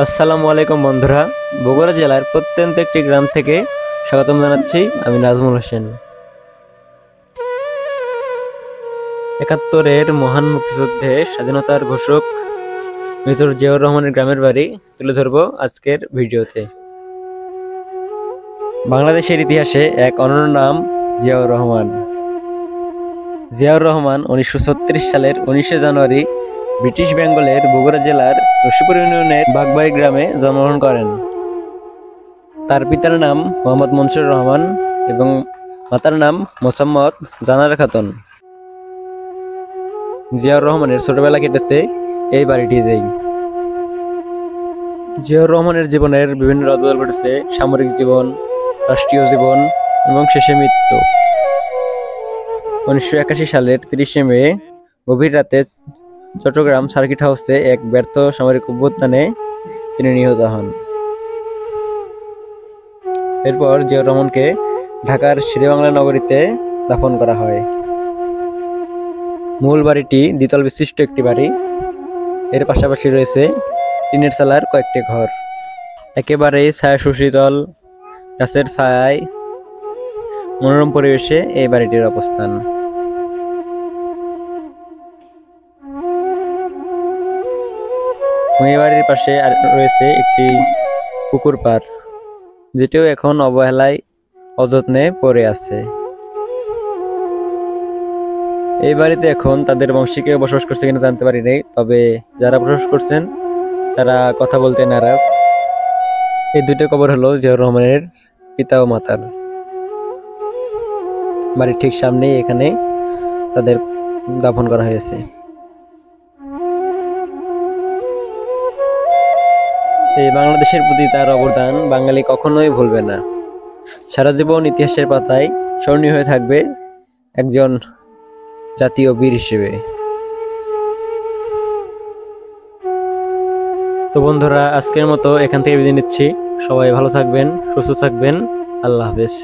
আসসালামু আলাইকুম বন্ধুরা, বগুড়া জেলার প্রত্যন্ত একটি গ্রাম থেকে স্বাগতম জানাচ্ছি। আমি নাজমুল হোসেন। একাত্তরের মহান মুক্তিযুদ্ধে স্বাধীনতার ঘোষক মেজর জিয়াউর রহমানের গ্রামের বাড়ি তুলে ধরবো আজকের ভিডিওতে। বাংলাদেশের ইতিহাসে এক অনন্য নাম জিয়াউর রহমান। জিয়াউর রহমান 1936 সালের 19 জানুয়ারি ব্রিটিশ বেঙ্গলের বগুড়া জেলার রশিপুর ইউনিয়নের বাগবাড়ি গ্রামে জন্মগ্রহণ করেন। তার পিতার নাম মোহাম্মদ মনসুর রহমান এবং মাতার নাম মোসাম্মদ জানারা খাতুন। জিয়াউর রহমানের ছোটবেলা কেটেছে এই বাড়িটিতেই। জিয়াউর রহমানের জীবনের বিভিন্ন রদবদল ঘটেছে: সামরিক জীবন, রাষ্ট্রীয় জীবন এবং শেষে মৃত্যু। 1981 সালের 30 মে গভীর রাতে চট্টগ্রাম সার্কিট হাউসে এক ব্যর্থ সামরিক অভ্যুত্থানে তিনি নিহত হন। এরপর জিয়াউর রহমানকে ঢাকার শেরেবাংলা নগরীতে দাফন করা হয়। মূল বাড়িটি দ্বিতল বিশিষ্ট একটি বাড়ি। এর পাশাপাশি রয়েছে টিনের চালার কয়েকটি ঘর। একেবারেই ছায়া সুশীতল, গাছের ছায়ায় মনোরম পরিবেশে এই বাড়িটির অবস্থান। এই বাড়ির পাশে রয়েছে একটি পুকুর পাড়, যেটিও এখন অবহেলায় অযত্নে পড়ে আছে। এই বাড়িতে এখন তাদের বংশী কেউ বসবাস করছে কিনা জানতে পারি নাই, তবে যারা বসবাস করছেন তারা কথা বলতে নারাজ। এই দুটো কবর হলো জিয়াউর রহমানের পিতা ও মাতার। বাড়ির ঠিক সামনেই এখানে তাদের দাফন করা হয়েছে। এই বাংলাদেশের প্রতি তার অবদান বাঙালি কখনোই ভুলবে না। সারা জীবন ইতিহাসের পাতায় স্মরণীয় হয়ে থাকবে একজন জাতীয় বীর হিসেবে। তো বন্ধুরা, আজকের মতো এখান থেকে বিদায় নিচ্ছি। সবাই ভালো থাকবেন, সুস্থ থাকবেন। আল্লাহ হাফেজ।